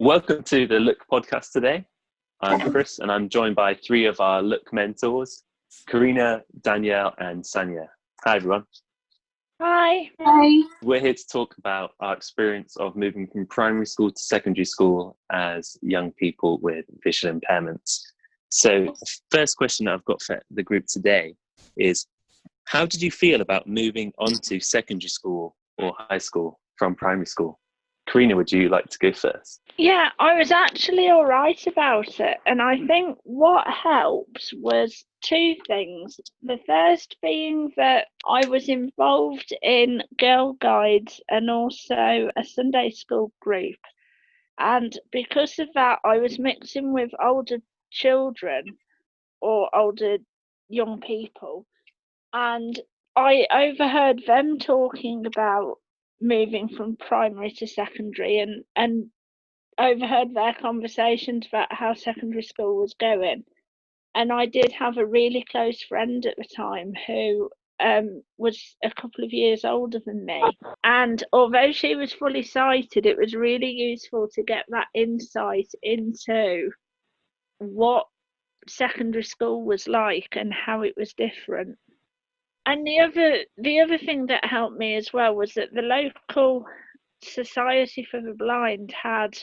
Welcome to the Look podcast today. I'm Chris and I'm joined by three of our Look mentors, Karina, Danielle and Sanya. Hi everyone. Hi. Hi. We're here to talk about our experience of moving from primary school to secondary school as young people with visual impairments. So the first question that I've got for the group today is, how did you feel about moving on to secondary school or high school from primary school? Karina, would you like to go first? Yeah, I was actually all right about it. And I think what helped was two things. The first being that I was involved in Girl Guides and also a Sunday school group. And because of that, I was mixing with older children or older young people. And I overheard them talking about moving from primary to secondary and overheard their conversations about how secondary school was going. And I did have a really close friend at the time who was a couple of years older than me. And although she was fully sighted, it was really useful to get that insight into what secondary school was like and how it was different. And the other thing that helped me as well was that the local Society for the Blind had,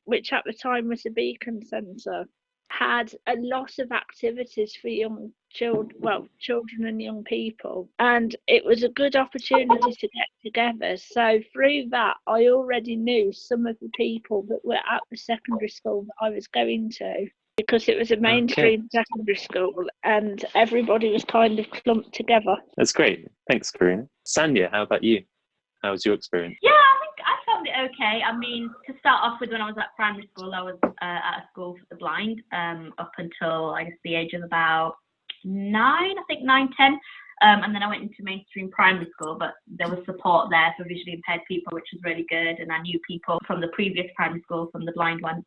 which at the time was a Beacon Centre, had a lot of activities for young children and young people, and it was a good opportunity to get together. So through that, I already knew some of the people that were at the secondary school that I was going to, because it was a mainstream secondary school and everybody was kind of clumped together. That's great. Thanks, Karina. Sanya, how about you? How was your experience? Yeah, I think I found it okay. I mean, to start off with, when I was at primary school, I was at a school for the blind up until, I guess, the age of about 9, 10. And then I went into mainstream primary school, but there was support there for visually impaired people, which was really good. And I knew people from the previous primary school, from the blind one,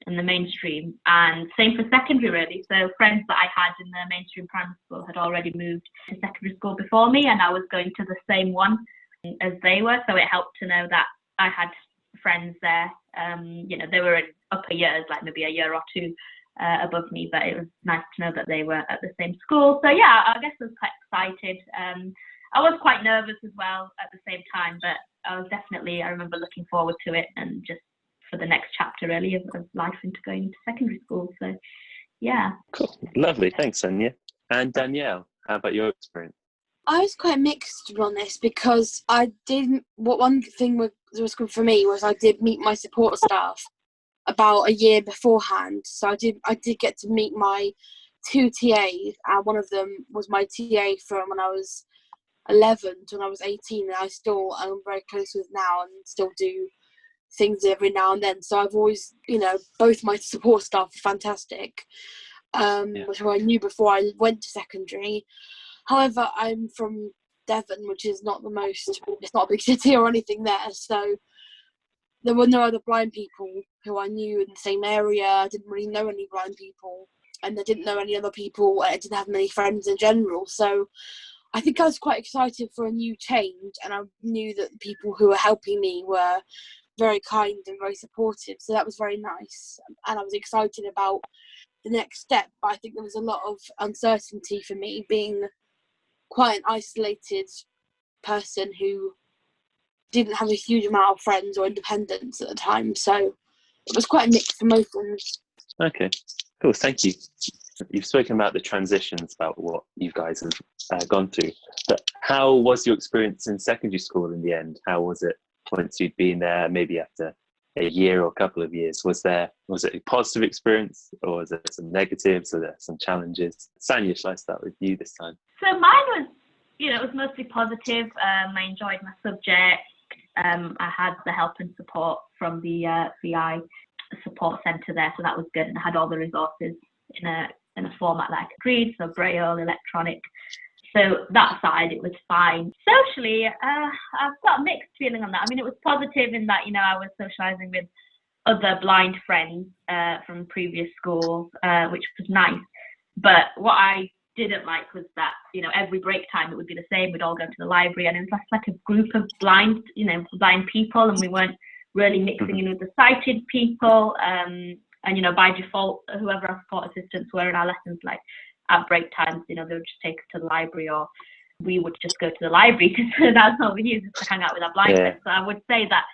in the mainstream, and same for secondary really. So friends that I had in the mainstream primary school had already moved to secondary school before me, and I was going to the same one as they were, so it helped to know that I had friends there. They were in upper years, like maybe a year or two above me, but it was nice to know that they were at the same school. So yeah, I guess I was quite excited. I was quite nervous as well at the same time, but I remember looking forward to it, and just for the next chapter really of life into going into secondary school. So yeah. Cool. Lovely. Thanks, Sanya. And Danielle, how about your experience? I was quite mixed, to be honest, because one thing that was good for me was I did meet my support staff about a year beforehand. So I did get to meet my two TAs, and one of them was my TA from when I was 11 to when I was 18, and I still am very close with now and still do things every now and then. So I've always, both my support staff are fantastic, which I knew before I went to secondary. However, I'm from Devon, which is not it's not a big city or anything there, so there were no other blind people who I knew in the same area. I didn't really know any blind people, and I didn't know any other people. I didn't have many friends in general, so I think I was quite excited for a new change, and I knew that the people who were helping me were very kind and very supportive, so that was very nice, and I was excited about the next step. But I think there was a lot of uncertainty for me, being quite an isolated person who didn't have a huge amount of friends or independence at the time, so it was quite a mixed emotions. Okay, cool, thank you. You've spoken about the transitions, about what you guys have gone through, but how was your experience in secondary school in the end? How was it once you'd been there, maybe after a year or a couple of years? Was it a positive experience, or was there some negatives, or there some challenges? Sanya, shall I start with you this time? So mine was, it was mostly positive. I enjoyed my subject. I had the help and support from the VI support centre there, so that was good, and I had all the resources in a format that I could read, so Braille, electronic. So that side, it was fine. Socially, I've got a mixed feeling on that. I mean, it was positive in that, I was socialising with other blind friends from previous schools, which was nice. But what I didn't like was that, every break time it would be the same. We'd all go to the library, and it was like a group of blind people, and we weren't really mixing in with the sighted people. And, you know, by default, whoever our support assistants were in our lessons, like at break times, you know, they would just take us to the library, or we would just go to the library because that's what we used to hang out with our blind friends. So I would say that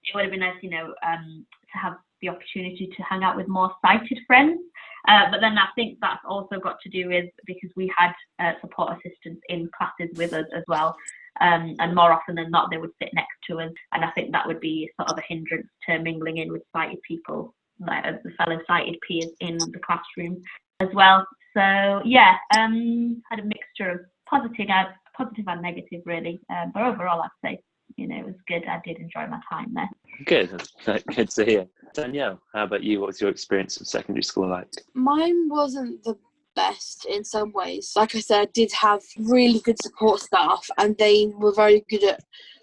it would have been nice, you know, to have the opportunity to hang out with more sighted friends. But then I think that's also got to do with because we had support assistants in classes with us as well. And more often than not, they would sit next to us. And I think that would be sort of a hindrance to mingling in with sighted people, like the fellow sighted peers in the classroom as well. So yeah, had a mixture of positive and negative really. But overall, I'd say, you know, it was good. I did enjoy my time there. Good. Good to hear. Danielle, how about you? What was your experience of secondary school like? Mine wasn't the best in some ways. Like I said, I did have really good support staff, and they were very good at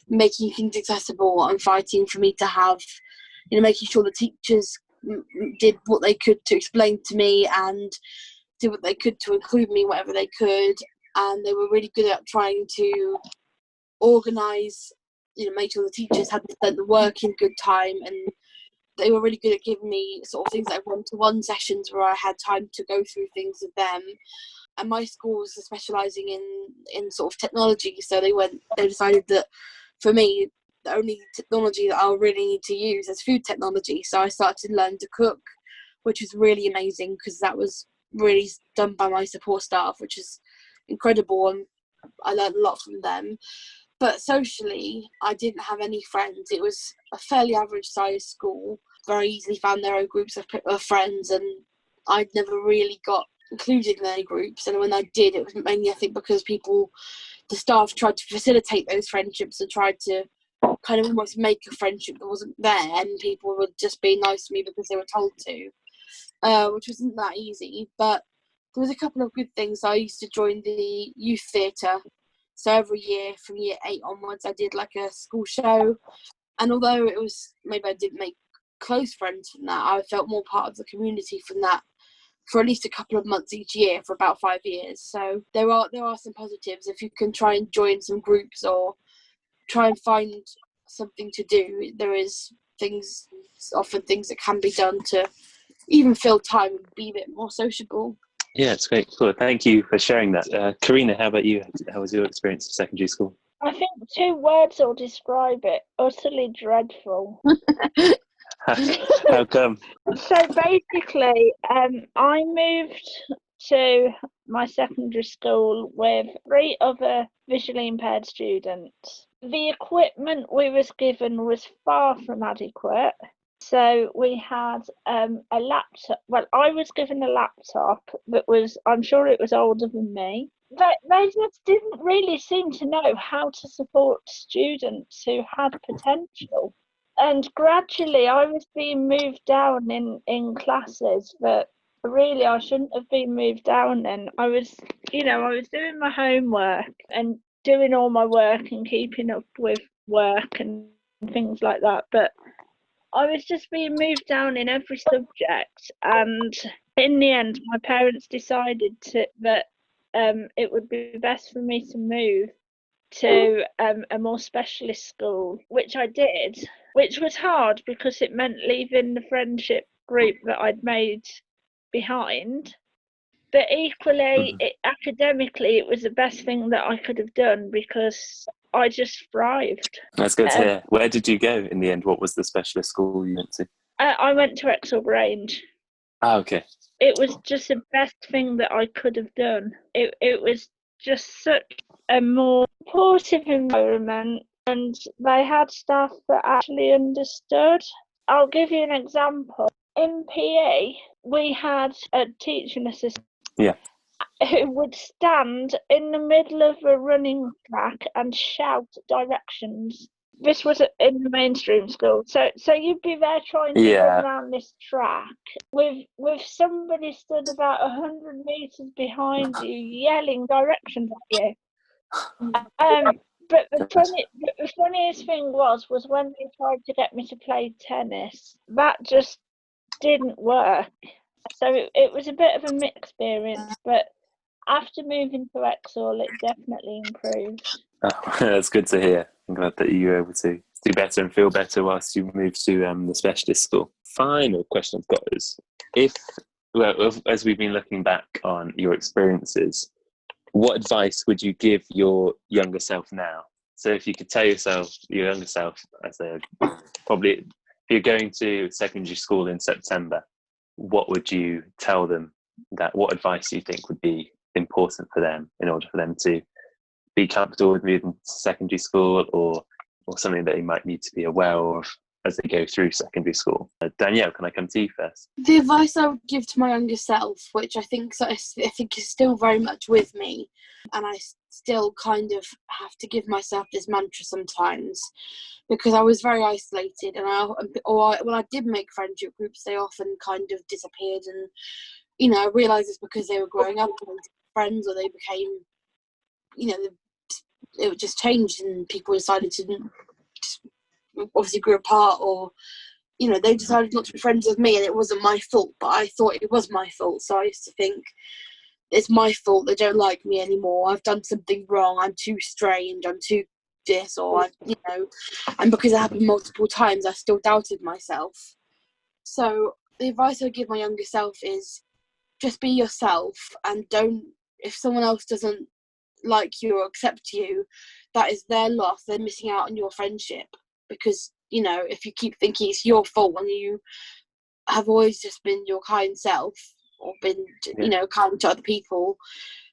making things accessible and fighting for me to have, you know, making sure the teachers did what they could to explain to me and did what they could to include me whatever they could. And they were really good at trying to organise, you know, make sure the teachers had spent the work in good time, and they were really good at giving me sort of things like one-to-one sessions where I had time to go through things with them. And my school was specialising in sort of technology, so they decided that for me the only technology that I'll really need to use is food technology. So I started to learn to cook, which was really amazing because that was really done by my support staff, which is incredible, and I learned a lot from them. But socially, I didn't have any friends. It was a fairly average sized school, very easily found their own groups of friends, and I'd never really got included in any groups. And when I did, it was mainly, I think, because the staff tried to facilitate those friendships and tried to kind of almost make a friendship that wasn't there, and people would just be nice to me because they were told to, which wasn't that easy. But there was a couple of good things. I used to join the youth theatre. So every year from year 8 onwards, I did like a school show. And although it was, maybe I didn't make close friends from that, I felt more part of the community from that for at least a couple of months each year for about 5 years. So there are some positives if you can try and join some groups or try and find something to do. There is often things that can be done to even fill time and be a bit more sociable. Yeah, it's great. Cool. Thank you for sharing that. Karina, how about you? How was your experience of secondary school? I think 2 words will describe it: utterly dreadful. How come? So basically, I moved to my secondary school with 3 other visually impaired students. The equipment we was given was far from adequate. So we had a laptop. Well, I was given a laptop that was, I'm sure it was older than me. They just didn't really seem to know how to support students who had potential. And gradually I was being moved down in classes that really I shouldn't have been moved down in. I was doing my homework and doing all my work and keeping up with work and things like that. But I was just being moved down in every subject, and in the end, my parents decided that it would be best for me to move to a more specialist school, which I did, which was hard because it meant leaving the friendship group that I'd made behind. But equally, academically, it was the best thing that I could have done because I just thrived. That's good to hear. Where did you go in the end? What was the specialist school you went to? I went to Exhall Grange. Ah, okay. It was just the best thing that I could have done. It was just such a more supportive environment, and they had staff that actually understood. I'll give you an example. In PE, we had a teaching assistant. Yeah. Who would stand in the middle of a running track and shout directions. This was in the mainstream school, so you'd be there trying to run around this track with somebody stood about 100 meters behind you yelling directions at you. But the funniest thing was when they tried to get me to play tennis, that just didn't work. So it was a bit of a mixed experience, but after moving to Exhall, it definitely improved. Oh, that's good to hear. I'm glad that you were able to do better and feel better whilst you move to the specialist school. Final question I've got is, as we've been looking back on your experiences, what advice would you give your younger self now? So if you could tell your younger self, probably if you're going to secondary school in September, what would you tell them? What advice do you think would be important for them in order for them to be comfortable with moving to secondary school, or something that they might need to be aware of as they go through secondary school? Danielle, can I come to you first? The advice I would give to my younger self, which I think is still very much with me, and I still kind of have to give myself this mantra sometimes, because I was very isolated, and when I did make friendship groups, they often kind of disappeared, and I realised it's because they were growing up and friends, or they became, it just changed, and people decided to just obviously grew apart, or they decided not to be friends with me, and it wasn't my fault, but I thought it was my fault. So I used to think it's my fault they don't like me anymore. I've done something wrong. I'm too strange. I'm too this, or and because it happened multiple times, I still doubted myself. So the advice I give my younger self is just be yourself, and if someone else doesn't like you or accept you, that is their loss. They're missing out on your friendship, because if you keep thinking it's your fault when you have always just been your kind self, or been kind to other people,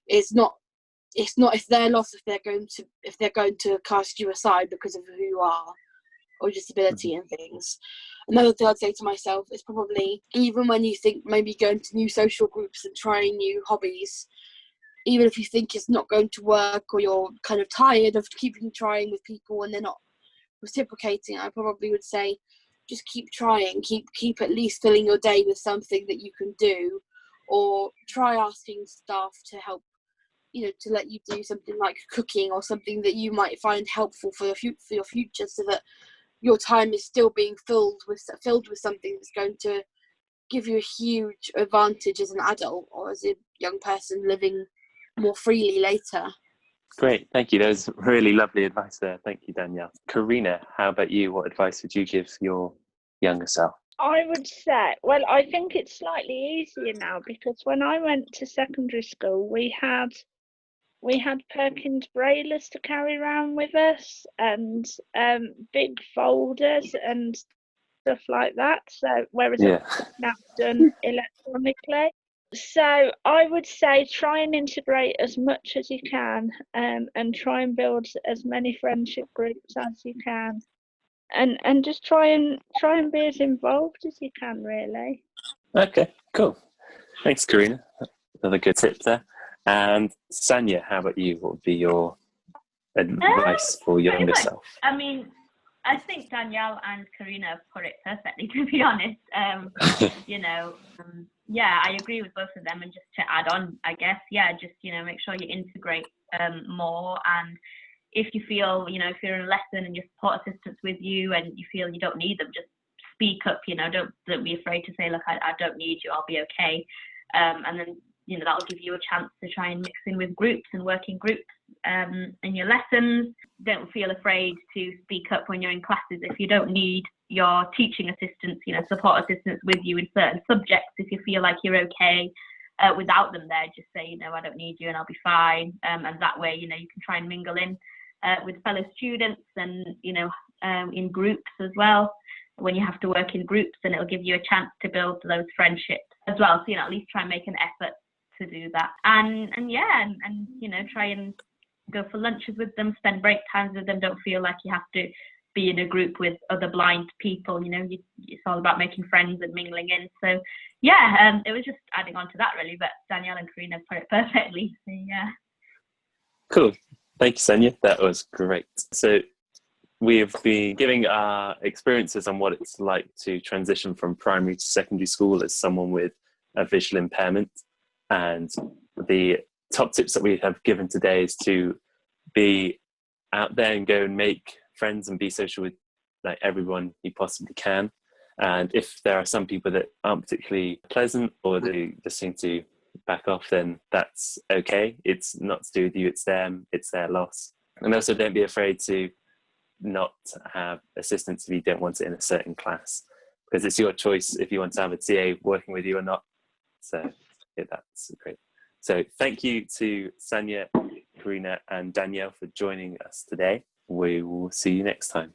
it's their loss if they're going to cast you aside because of who you are or disability and things. Another thing I'd say to myself is probably, even when you think maybe going to new social groups and trying new hobbies, even if you think it's not going to work, or you're kind of tired of trying with people and they're not reciprocating, I probably would say just keep trying, keep at least filling your day with something that you can do, or try asking staff to help, to let you do something like cooking, or something that you might find helpful for your future, so that your time is still being filled with something that's going to give you a huge advantage as an adult or as a young person living more freely later. Great, thank you. That was really lovely advice there. Thank you, Danielle. Karina, how about you? What advice would you give your younger self? I would say, well, I think it's slightly easier now, because when I went to secondary school, we had Perkins brailers to carry around with us, and big folders and stuff like that. So whereas it's now done electronically. So I would say try and integrate as much as you can, and try and build as many friendship groups as you can, and just try and be as involved as you can, really. Okay, cool. Thanks, Karina. Another good tip there. And Sanya, how about you? What would be your advice for your younger self? I mean, I think Danielle and Karina have put it perfectly, to be honest. I agree with both of them. And just to add on, I guess, just, make sure you integrate more. And if you feel, if you're in a lesson and your support assistant's with you and you feel you don't need them, just speak up, don't be afraid to say, look, I don't need you, I'll be okay. And then, that'll give you a chance to try and mix in with groups and work in groups in your lessons. Don't feel afraid to speak up when you're in classes. If you don't need your teaching assistants, support assistants with you in certain subjects, if you feel like you're okay without them there, just say, I don't need you and I'll be fine. And that way, you can try and mingle in with fellow students and, in groups as well, when you have to work in groups, and it'll give you a chance to build those friendships as well. So, at least try and make an effort to do that. And try and go for lunches with them, spend break times with them. Don't feel like you have to be in a group with other blind people. It's all about making friends and mingling in. So, it was just adding on to that, really. But Danielle and Karina put it perfectly. So, yeah. Cool. Thank you, Sanya. That was great. So we've been giving our experiences on what it's like to transition from primary to secondary school as someone with a visual impairment. And the top tips that we have given today is to be out there and go and make friends and be social with everyone you possibly can. And if there are some people that aren't particularly pleasant, or they just seem to back off, then that's okay. It's not to do with you, it's them, it's their loss. And also don't be afraid to not have assistance if you don't want it in a certain class, because it's your choice if you want to have a TA working with you or not. So yeah, that's great. So thank you to Sanya, Karina and Danielle for joining us today. We will see you next time.